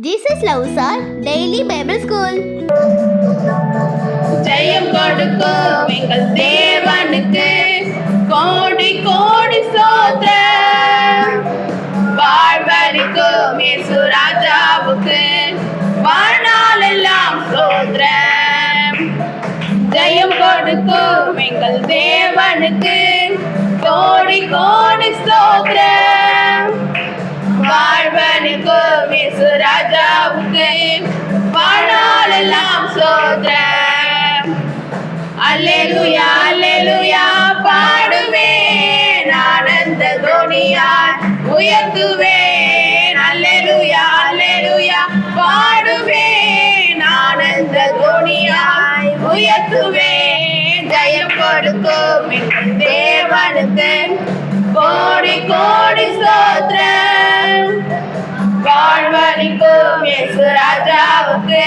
Jesus loves our daily Bible school. ஜெயம் கொடுக்கும் எங்கள் தேவனுக்கு கோடி கோடி ஸ்தோத்திரம். வாழ்வளிக்கும் இயேசு ராஜாவுக்கு வாழ்நாள் எல்லாம் ஸ்தோத்திரம். ஜெயம் கொடுக்கும் எங்கள் தேவனுக்கு கோடி கோடி ஸ்தோத்திரம். வாழ்வளிக்கும் இயேசு ராஜாவுக்கு வாழ்நாள் எல்லாம் ஸ்தோத்திரம். அல்லேலூயா அல்லேலூயா பாடுவேன், ஆனந்த துணியால் உயர்த்துவேன். அல்லேலூயா அல்லேலூயா பாடுவேன், ஆனந்த துணியால் உயர்த்துவேன். ஜெயம் கொடுக்கும் எங்கள் தேவனுக்கு கோடி கோடி ஸ்தோத்திரம். வாழ்வளிக்கும் இயேசு ராஜாவுக்கு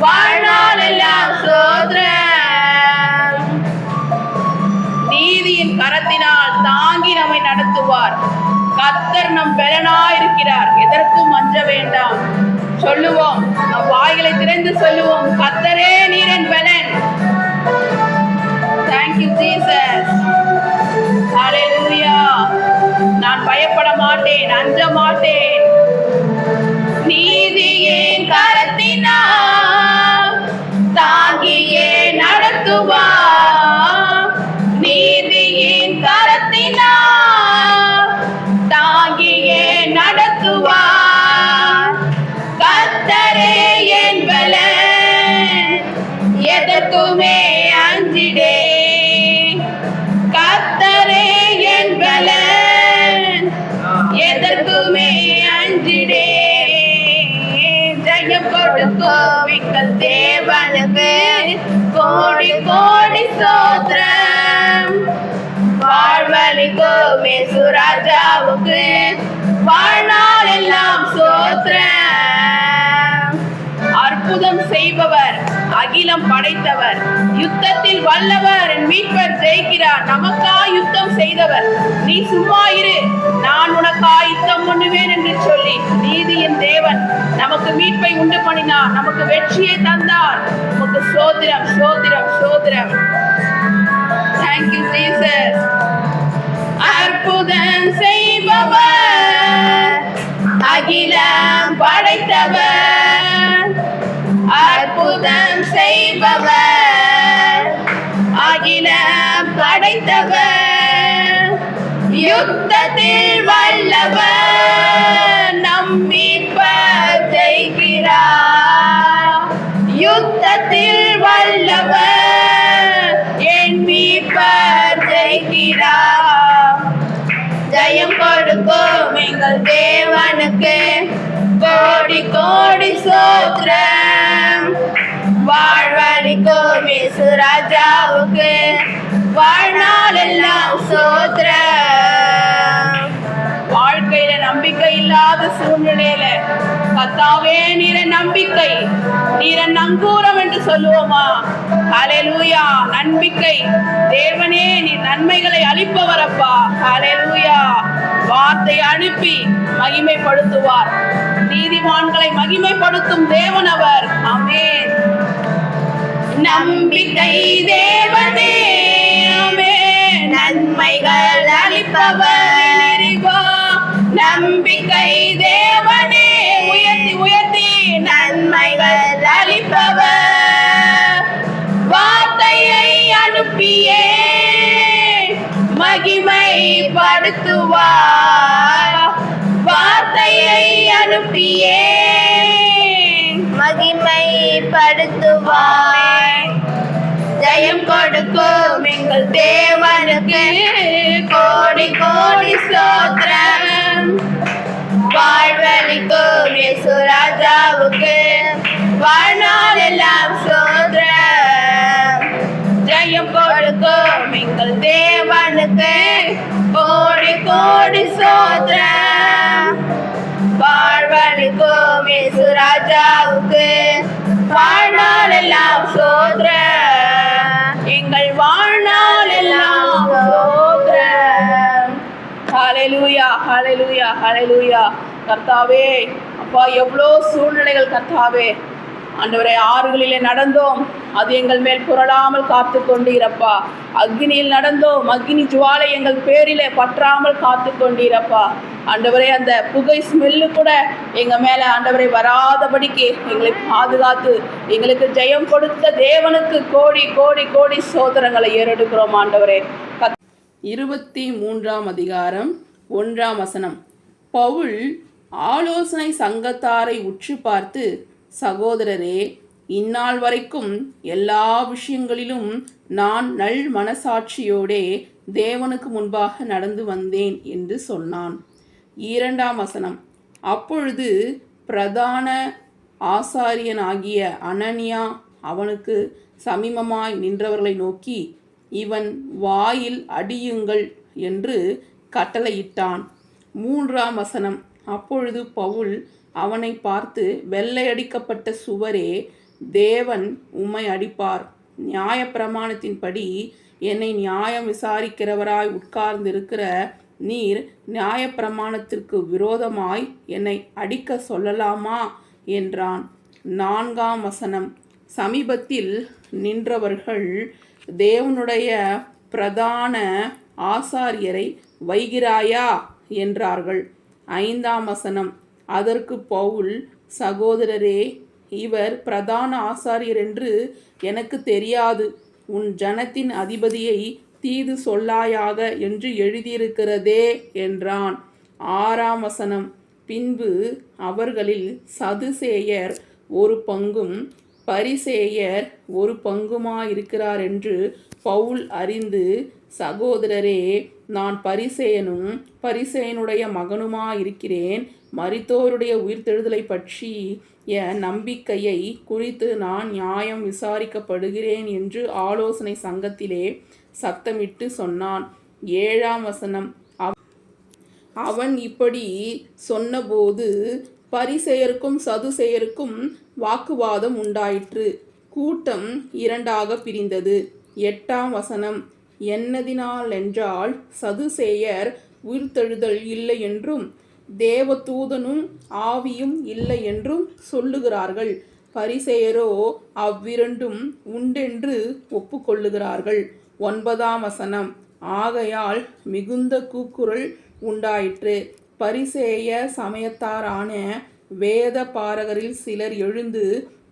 வாழ்நாள் எல்லாம் ஸ்தோத்திரம். நீதியின் கரத்தினால் தாங்கி நம்மை நடத்துவார். கர்த்தர் நம் பெலனாயிருக்கிறார், எதற்கும் அஞ்ச வேண்டாம். சொல்லுவோம், நம் வாய்களை திறந்து சொல்லுவோம், கர்த்தரே நீர் என் பெலன். Thank you Jesus. ஹல்லேலூயா. நான் பயப்பட மாட்டேன், அஞ்ச மாட்டேன். நீதியின் கரத்தினால் தாங்கியே நடத்துவார். நீதியின் கரத்தினால் தாங்கியே நடத்துவார். கர்த்தரே என் பலன், எதற்குமே அஞ்சிடே. கர்த்தரே என் பலன், எதற்குமே அஞ்சிடே. ஜெயம் கொடுக்கும் எங்கள் தேவனுக்கு கோடி கோடி ஸ்தோத்திரம். வாழ்வளிக்கும் இயேசு ராஜாவுக்கு வாழ்நாள் எல்லாம் ஸ்தோத்திரம். அற்புதம் செய்பவர், அகிலம் படைத்தவர், யுத்தத்தில் வல்லவர், என் மீட்பர் ஜெயிக்கிறார். நமக்காய் யுத்தம் செய்தவர். நீ சும்மா இரு, நான் உனக்காய் யுத்தம் பண்ணுவேன் என்று சொல்லி நீதியின் தேவன் நமக்கு மீட்பை உண்டு பண்ணினார், நமக்கு வெற்றியை தந்தார். நமக்கு ஸ்தோத்திரம் ஸ்தோத்திரம் ஸ்தோத்திரம். Thank you Jesus. அற்புதம் செய்பவர், அகிலம் படைத்தவர். அற்புதம் செய்பவர், அகிலம் படைத்தவர். யுத்தத்தில் வல்லவர், நம் மீட்பர் ஜெயிக்கிறார். யுத்தத்தில் வல்லவர், என் மீட்பர் ஜெயிக்கிறார். ஜெயம் கொடுக்கும் எங்கள் தேவனுக்கு கோடி கோடி ஸ்தோத்திரம். வாழ்வளிக்கும் இயேசு ராஜாவுக்கு வாழ்நாள் எல்லாம் ஸ்தோத்திரம். வாழ்க்கையில நம்பிக்கை இல்லாத சூழ்நிலையில கர்த்தாவே நீர நம்பிக்கை, நீர நங்கூரம் என்று சொல்லுவோமா? ஹல்லேலூயா. நம்பிக்கை. தேவனே நீர் நன்மைகளை அளிப்பவரப்பா. ஹல்லேலூயா. வார்த்தை அனுப்பி மகிமைப்படுத்துவார். நீதிமான்களை மகிமைப்படுத்தும் தேவன் அவர். ஆமென். நம்பிக்கை தேவனே, ஆமென். நன்மைகள் அளிப்பவர். நம்பிக்கை தேவனே, உயர்த்தி உயர்த்தி நன்மைகள் அளிப்பவர். வார்த்தையை அனுப்பியே மகிமைப்படுத்துவார். வார்த்தையை அனுப்பியே மகிமைப்படுத்துவார். ஜெயம் கொடுக்கும் எங்கள் தேவனுக்கு கோடி கோடி ஸ்தோத்திரம். வாழ்வளிக்கும் இயேசு ராஜாவுக்கு வாழ்நாள் எல்லாம் ஸ்தோத்திரம். ஜெயம் கொடுக்கும் எங்கள் தேவனுக்கு கோடி கோடி ஸ்தோத்திரம். வாழ்வளிக்கும் இயேசு ராஜாவுக்கு வாழ்நாள் எல்லாம் ஸ்தோத்திரம். எங்கள் வாழ்நாள் எல்லாம் ஸ்தோத்திரம். ஹல்லேலூயா ஹல்லேலூயா ஹல்லேலூயா. கர்த்தாவே அப்பா, எவ்வளோ சூழ்நிலைகள் கர்த்தாவே ஆண்டவரே, ஆறுகளிலே நடந்தோம், அது எங்கள் மேல் புரளாமல் காத்து கொண்டீரப்பா. அக்னியில் நடந்தோம், அக்னி ஜுவாலை எங்கள் பேரிலே பற்றாமல் காத்து கொண்டீரப்பா. ஆண்டவரே, அந்த புகை ஸ்மெல்லு கூட எங்கள் மேலே ஆண்டவரை வராதபடிக்கு எங்களை பாதுகாத்து எங்களுக்கு ஜெயம் கொடுத்த தேவனுக்கு கோடி கோடி கோடி சோதரங்களை ஏறெடுக்கிறோம் ஆண்டவரே. 23ஆம் அதிகாரம் 1ஆம் வசனம். பவுல் ஆலோசனை சங்கத்தாரை உற்று பார்த்து, சகோதரரே, இந்நாள் வரைக்கும் எல்லா விஷயங்களிலும் நான் நல் மனசாட்சியோடே தேவனுக்கு முன்பாக நடந்து வந்தேன் என்று சொன்னான். 2ஆம் வசனம். அப்பொழுது பிரதான ஆசாரியனாகிய அனனியா அவனுக்கு சமீபமாய் நின்றவர்களை நோக்கி, இவன் வாயில் அடியுங்கள் என்று கட்டளையிட்டான். 3ஆம் வசனம். அப்பொழுது பவுல் அவனை பார்த்து, வெள்ளையடிக்கப்பட்ட சுவரே, தேவன் உம்மை அடிப்பார். நியாயப்பிரமாணத்தின்படி என்னை நியாயம் விசாரிக்கிறவராய் உட்கார்ந்திருக்கிற நீர் நியாயப்பிரமாணத்திற்கு விரோதமாய் என்னை அடிக்க சொல்லலாமா என்றான். 4ஆம் வசனம். சமீபத்தில் நின்றவர்கள் தேவனுடைய பிரதான ஆசாரியரை வைகிறாயா என்றார்கள். 5ஆம் வசனம். அதற்கு பவுல், சகோதரரே, இவர் பிரதான ஆசாரியர் என்று எனக்கு தெரியாது. உன் ஜனத்தின் அதிபதியை தீது சொல்லாயாக என்று எழுதியிருக்கிறதே என்றான். 6ஆம் வசனம். பின்பு அவர்களில் சதுசேயர் ஒரு பங்கும் பரிசேயர் ஒரு பங்குமாயிருக்கிறார் என்று பவுல் அறிந்து, சகோதரரே, நான் பரிசேயனும் பரிசேயனுடைய மகனுமாயிருக்கிறேன். மரித்தோருடைய உயிர்த்தெழுதலை பற்றிய நம்பிக்கையை குறித்து நான் நியாயம் விசாரிக்கப்படுகிறேன் என்று ஆலோசனை சங்கத்திலே சத்தமிட்டு சொன்னான். 7ஆம் வசனம். அவன் இப்படி சொன்னபோது பரிசேயருக்கும் சதுசேயருக்கும் வாக்குவாதம் உண்டாயிற்று. கூட்டம் இரண்டாக பிரிந்தது. 8ஆம் வசனம். என்னதினாலென்றால் சதுசேயர் உயிர்த்தெழுதல் இல்லை என்றும் தேவதூதனும் ஆவியும் இல்லை என்றும் சொல்லுகிறார்கள். பரிசேயரோ அவ்விரண்டும் உண்டென்று ஒப்புக்கொள்ளுகிறார்கள். 9ஆம் வசனம். ஆகையால் மிகுந்த கூக்குரல் உண்டாயிற்று. பரிசேய சமயத்தாரான வேத பாரகரில் சிலர் எழுந்து,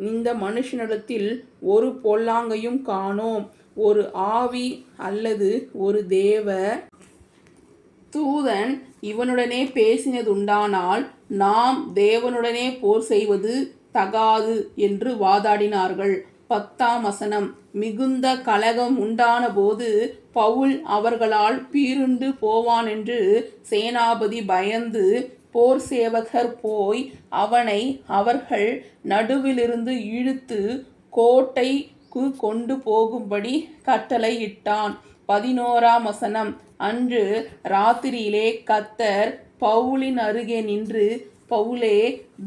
இந்த மனுஷனிடத்தில் ஒரு பொல்லாங்கையும் காணோம். ஒரு ஆவி அல்லது ஒரு தேவ தூதன் இவனுடனே பேசினதுண்டானால் நாம் தேவனுடனே போர் செய்வது தகாது என்று வாதாடினார்கள். 10ஆம் வசனம். மிகுந்த கலகம் உண்டான போது பவுல் அவர்களால் பீருண்டு போவான் என்று சேனாபதி பயந்து, போர் சேவகர் போய் அவனை அவர்கள் நடுவிலிருந்து இழுத்து கோட்டைக்கு கொண்டு போகும்படி கட்டளையிட்டான். 11ஆம் வசனம். அன்று ராத்திரியிலே கர்த்தர் பவுலின் அருகே நின்று, பவுலே,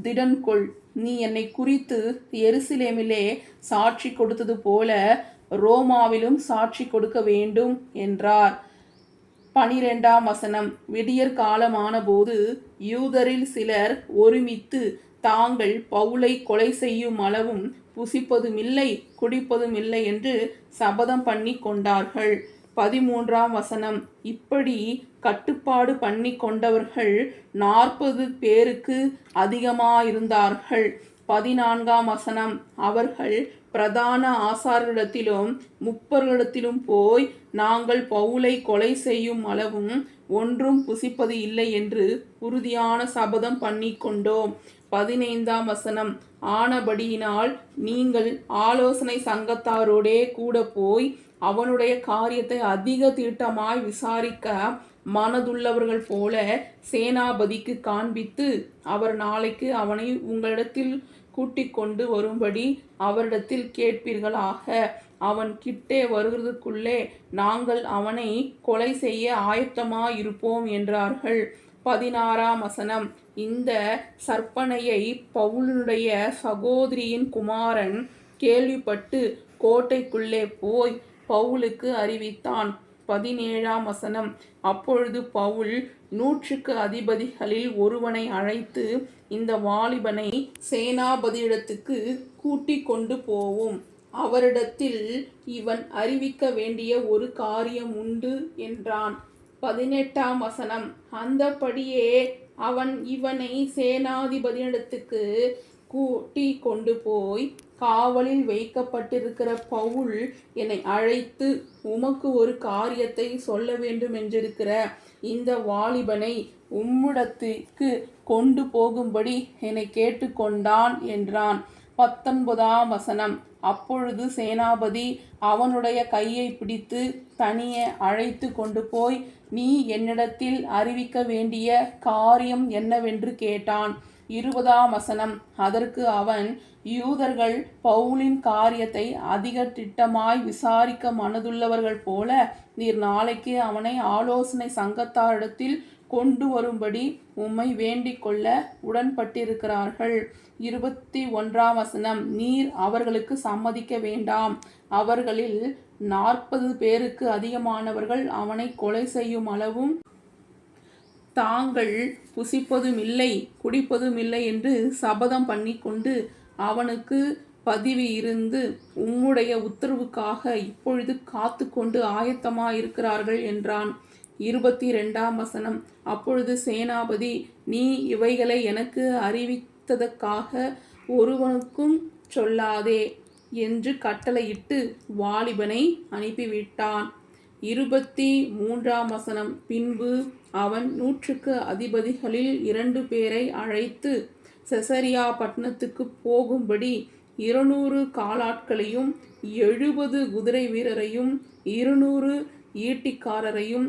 திடன்கொள், நீ என்னை குறித்து எருசலேமிலே சாட்சி கொடுத்தது போல ரோமாவிலும் சாட்சி கொடுக்க வேண்டும் என்றார். 12ஆம் வசனம். விடியற் காலமான போது யூதரில் சிலர் ஒருமித்து தாங்கள் பவுலை கொலை செய்யும் அளவும் புசிப்பதுமில்லை குடிப்பதுமில்லை என்று சபதம் பண்ணி கொண்டார்கள். 13ஆம் வசனம். இப்படி கட்டுப்பாடு பண்ணி கொண்டவர்கள் 40 பேருக்கு அதிகமாயிருந்தார்கள். 14ஆம் வசனம். அவர்கள் பிரதான ஆசாரியரிடத்திலும் முப்பர்களிடத்திலும் போய், நாங்கள் பவுலை கொலை செய்யும் அளவும் ஒன்றும் புசிப்பது இல்லை என்று உறுதியான சபதம் பண்ணி கொண்டோம். 15ஆம் வசனம். ஆனபடியினால் நீங்கள் ஆலோசனை சங்கத்தாரோடே கூட போய் அவனுடைய காரியத்தை அதிக தீட்டமாய் விசாரிக்க மனதுள்ளவர்கள் போல சேனாபதிக்கு காண்பித்து, அவர் நாளைக்கு அவனை உங்களிடத்தில் கூட்டிக் கொண்டு வரும்படி அவரிடத்தில் கேட்பீர்களாக. அவன் கிட்டே வருகிறதுக்குள்ளே நாங்கள் அவனை கொலை செய்ய ஆயத்தமாயிருப்போம் என்றார்கள். 16ஆம் வசனம். இந்த சற்பனையை பவுலுடைய சகோதரியின் குமாரன் கேள்விப்பட்டு கோட்டைக்குள்ளே போய் பவுலுக்கு அறிவித்தான். 17ஆம் வசனம். அப்பொழுது பவுல் 100க்கு அதிபதிகளில் ஒருவனை அழைத்து, இந்த வாலிபனை சேனாபதியிடத்துக்கு கூட்டிக் கொண்டு போவும். அவரிடத்தில் இவன் அறிவிக்க வேண்டிய ஒரு காரியம் உண்டு என்றான். 18ஆம் வசனம். அந்தப்படியே அவன் இவனை சேனாதிபதியிடத்துக்கு கூட்டி கொண்டு போய், காவலில் வைக்கப்பட்டிருக்கிற பவுல் என்னை அழைத்து, உமக்கு ஒரு காரியத்தை சொல்ல வேண்டுமென்றிருக்கிற இந்த வாலிபனை உம்மிடத்துக்கு கொண்டு போகும்படி என்னை கேட்டுக்கொண்டான் என்றான். 19ஆம் வசனம். அப்பொழுது சேனாபதி அவனுடைய கையை பிடித்து தனியே அழைத்து கொண்டு போய், நீ என்னிடத்தில் அறிவிக்க வேண்டிய காரியம் என்னவென்று கேட்டான். 20ஆம் வசனம். அதற்கு அவன், யூதர்கள் பவுலின் காரியத்தை அதிக திட்டமாய் விசாரிக்க மனதுள்ளவர்கள் போல, நீர் நாளைக்கு அவனை ஆலோசனை சங்கத்தாரிடத்தில் கொண்டு வரும்படி உம்மை வேண்டிக் கொள்ள உடன்பட்டிருக்கிறார்கள். 21ஆம் வசனம். நீர் அவர்களுக்கு சம்மதிக்க வேண்டாம். அவர்களில் 40 பேருக்கு அதிகமானவர்கள் அவனை கொலை செய்யும் அளவும் தாங்கள் புசிப்பதுமில்லை குடிப்பதுமில்லை என்று சபதம் பண்ணிக்கொண்டு அவனுக்கு பதிவு இருந்து உம்முடைய உத்தரவுக்காக இப்பொழுது காத்து கொண்டு ஆயத்தமாயிருக்கிறார்கள் என்றான். 22ஆம் வசனம். அப்பொழுது சேனாபதி, நீ இவைகளை எனக்கு அறிவித்ததற்காக ஒருவனுக்கும் சொல்லாதே என்று கட்டளையிட்டு வாலிபனை அனுப்பிவிட்டான். 23ஆம் வசனம். பின்பு அவன் 100க்கு அதிபதிகளில் 2 பேரை அழைத்து, செசரியா பட்டணத்துக்கு போகும்படி 200 காலாட்களையும் 70 குதிரை வீரரையும் 200 ஈட்டிக்காரரையும்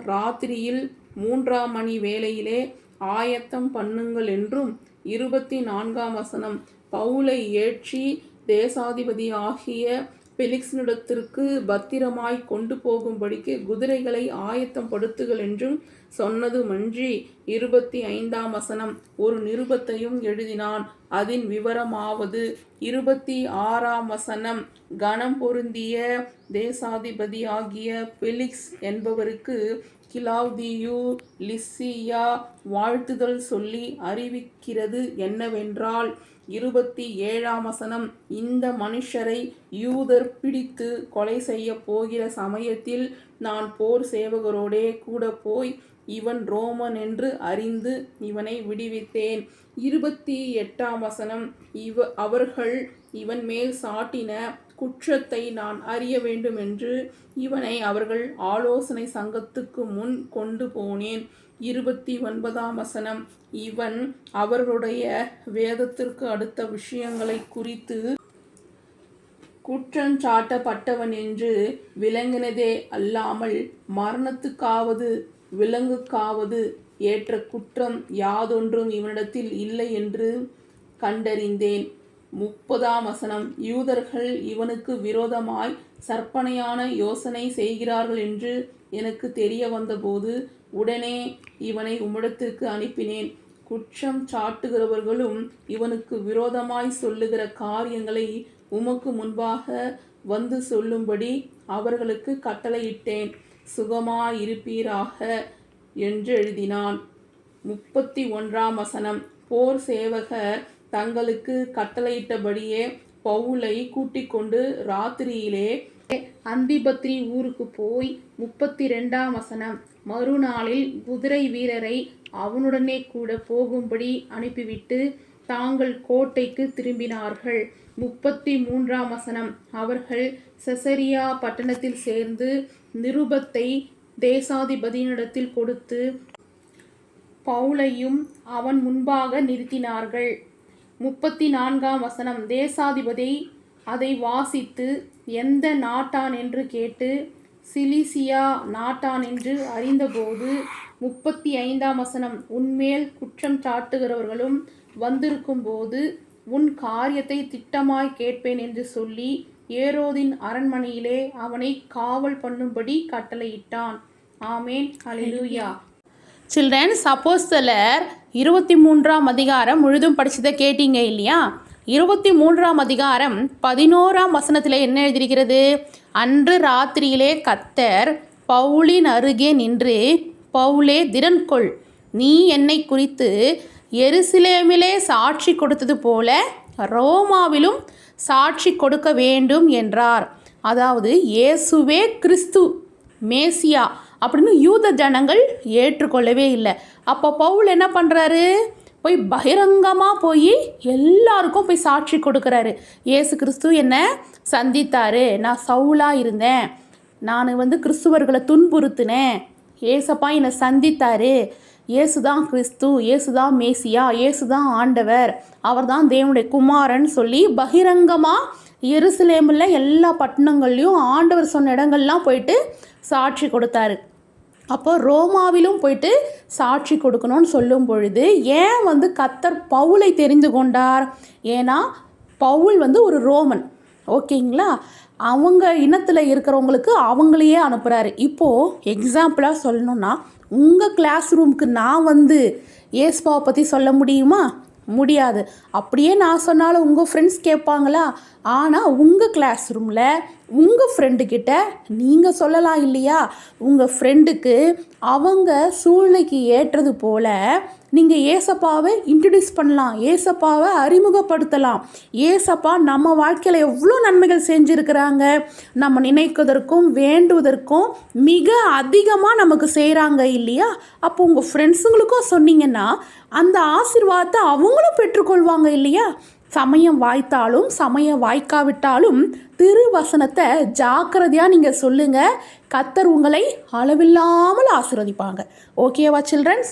ராத்திரியில் 3ஆம் மணி வேளையிலே ஆயத்தம் பண்ணுங்கள் என்றும். 24ஆம் வசனம். பவுலை ஏற்றி தேசாதிபதியாகிய பெலிக்ஸினிடத்திற்கு பத்திரமாய் கொண்டு போகும்படிக்கு குதிரைகளை ஆயத்தம் படுத்துகள் என்றும் சொன்னதுமன்றி 25ஆம் வசனம். ஒரு நிருபத்தையும் எழுதினான். அதன் விவரமாவது. 26ஆம் வசனம். கனம் பொருந்திய தேசாதிபதியாகிய பெலிக்ஸ் என்பவருக்கு கிலாவுதியு லிசியா வாழ்த்துதல் சொல்லி அறிவிக்கிறது என்னவென்றால். 27ஆம் வசனம். இந்த மனுஷரை யூதர் பிடித்து கொலை செய்ய போகிற சமயத்தில் நான் போர் சேவகரோடே கூட போய் இவன் ரோமன் என்று அறிந்து இவனை விடுவித்தேன். 28ஆம் வசனம். அவர்கள் இவன் மேல் சாட்டின குற்றத்தை நான் அறிய வேண்டுமென்று இவனை அவர்கள் ஆலோசனை சங்கத்துக்கு முன் கொண்டு போனேன். 29ஆம் வசனம். இவன் அவர்களுடைய வேதத்திற்கு அடுத்த விஷயங்களை குறித்து குற்றஞ்சாட்டப்பட்டவன் என்று விளங்கினதே அல்லாமல் மரணத்துக்காவது விலங்குக்காவது ஏற்ற குற்றம் யாதொன்றும் இவனிடத்தில் இல்லை என்று கண்டறிந்தேன். 30ஆம் வசனம். யூதர்கள் இவனுக்கு விரோதமாய் சற்பனையான யோசனை செய்கிறார்கள் என்று எனக்கு தெரிய வந்தபோது உடனே இவனை உம்மிடத்திற்கு அனுப்பினேன். குற்றம் சாட்டுகிறவர்களும் இவனுக்கு விரோதமாய் சொல்லுகிற காரியங்களை உமக்கு முன்பாக வந்து சொல்லும்படி அவர்களுக்கு கட்டளையிட்டேன். சுகமாயிருப்பீராக என்று எழுதினான். 31ஆம் வசனம். போர் சேவகர் தங்களுக்கு கட்டளையிட்டபடியே பவுலை கூட்டிக் கொண்டு ராத்திரியிலே அந்திபத்ரி ஊருக்கு போய் 32ஆம் வசனம். மறுநாளில் குதிரை வீரரை அவனுடனே கூட போகும்படி அனுப்பிவிட்டு தாங்கள் கோட்டைக்கு திரும்பினார்கள். 33ஆம் வசனம். அவர்கள் செசரியா பட்டணத்தில் சேர்ந்து நிருபத்தை தேசாதிபதியினிடத்தில் கொடுத்து பவுலையும் அவன் முன்பாக நிறுத்தினார்கள். 34ஆம் வசனம். தேசாதிபதி அதை வாசித்து எந்த நாட்டான் என்று கேட்டு சிலிசியா நாட்டான் என்று அறிந்தபோது 35ஆம் வசனம். உன்மேல் குற்றம் சாட்டுகிறவர்களும் வந்திருக்கும்போது உன் காரியத்தை திட்டமாய் கேட்பேன் என்று சொல்லி ஏரோதின் அரண்மனையிலே அவனை காவல் பண்ணும்படி கட்டளையிட்டான். ஆமேன். ஹல்லேலூயா. சில்ட்ரன்ஸ், அப்போஸ்தலர் 23ஆம் அதிகாரம் முழுதும் படிச்சதை கேட்டீங்க இல்லையா? 23ஆம் அதிகாரம் 11ஆம் வசனத்தில் என்ன எழுதியிருக்கிறது? அன்று ராத்திரியிலே கர்த்தர் பவுலின் அருகே நின்று பவுலே திடன் கொள், நீ என்னை குறித்து எருசலேமிலே சாட்சி கொடுத்தது போல ரோமாவிலும் சாட்சி கொடுக்க வேண்டும் என்றார். அதாவது இயேசுவே கிறிஸ்து மேசியா அப்படின்னு யூத ஜனங்கள் ஏற்றுக்கொள்ளவே இல்லை. அப்போ பவுல் என்ன பண்ணுறாரு? போய் பகிரங்கமாக போய் எல்லாருக்கும் போய் சாட்சி கொடுக்குறாரு. இயேசு கிறிஸ்து என்னை சந்தித்தார், நான் சவுலாக இருந்தேன், நான் கிறிஸ்துவர்களை துன்புறுத்தினேன், ஏசப்பா என்னை சந்தித்தார், இயேசு தான் கிறிஸ்து, இயேசு தான் மேசியா, இயேசு தான் ஆண்டவர், அவர் தான் தேவனுடைய குமாரன் சொல்லி பகிரங்கமாக எருசலேமில் எல்லா பட்டணங்கள்லையும் ஆண்டவர் சொன்ன இடங்கள்லாம் போயிட்டு சாட்சி கொடுத்தாரு. அப்போ ரோமாவிலும் போயிட்டு சாட்சி கொடுக்கணும்னு சொல்லும் பொழுது ஏன் கர்த்தர் பவுலை தெரிந்து கொண்டார்? ஏன்னா பவுல் ஒரு ரோமன், ஓகேங்களா? அவங்க இனத்தில் இருக்கிறவங்களுக்கு அவங்களையே அனுப்புகிறாரு. இப்போது எக்ஸாம்பிளாக சொல்லணுன்னா, உங்கள் கிளாஸ் ரூமுக்கு நான் ஏசுபாவை பற்றி சொல்ல முடியுமா? முடியாது. அப்படியே நான் சொன்னாலும் உங்கள் ஃப்ரெண்ட்ஸ் கேட்பாங்களா? ஆனால் உங்கள் கிளாஸ் ரூமில் உங்கள் ஃப்ரெண்டுக்கிட்ட நீங்கள் சொல்லலாம் இல்லையா? உங்கள் ஃப்ரெண்டுக்கு அவங்க சூழ்நிலைக்கு ஏற்றது போல் நீங்கள் ஏசப்பாவை இன்ட்ரடியூஸ் பண்ணலாம், ஏசப்பாவை அறிமுகப்படுத்தலாம். ஏசப்பா நம்ம வாழ்க்கையில் எவ்வளோ நன்மைகள் செஞ்சுருக்கிறாங்க, நம்ம நினைக்கிறதற்கும் வேண்டுவதற்கும் மிக அதிகமாக நமக்கு செய்கிறாங்க இல்லையா? அப்போ உங்கள் ஃப்ரெண்ட்ஸுங்களுக்கும் சொன்னீங்கன்னா அந்த ஆசீர்வாதத்தை அவங்களும் பெற்றுக்கொள்வாங்க இல்லையா? சமயம் வாய்த்தாலும் சமயம் வாய்க்காவிட்டாலும் திருவசனத்தை ஜாக்கிரதையாக நீங்கள் சொல்லுங்கள். கர்த்தர் உங்களை அளவில்லாமல் ஆசீர்வதிப்பாங்க. ஓகேவா சில்ட்ரன்ஸ்?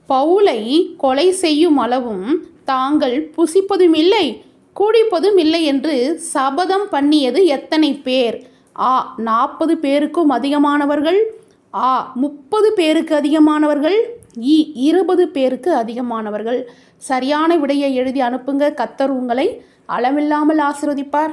பவுலை கொலை செய்யும் அளவும் தாங்கள் புசிப்பதும் இல்லை குடிப்பதும் இல்லை என்று சபதம் பண்ணியது எத்தனை பேர்? ஆ 40 பேருக்கும் அதிகமானவர்கள், ஆ 30 பேருக்கு அதிகமானவர்கள், 20 பேருக்கு அதிகமானவர்கள். சரியான விடையை எழுதி அனுப்புங்க. கர்த்தர் உங்களை அளவில்லாமல் ஆசீர்வதிப்பார்.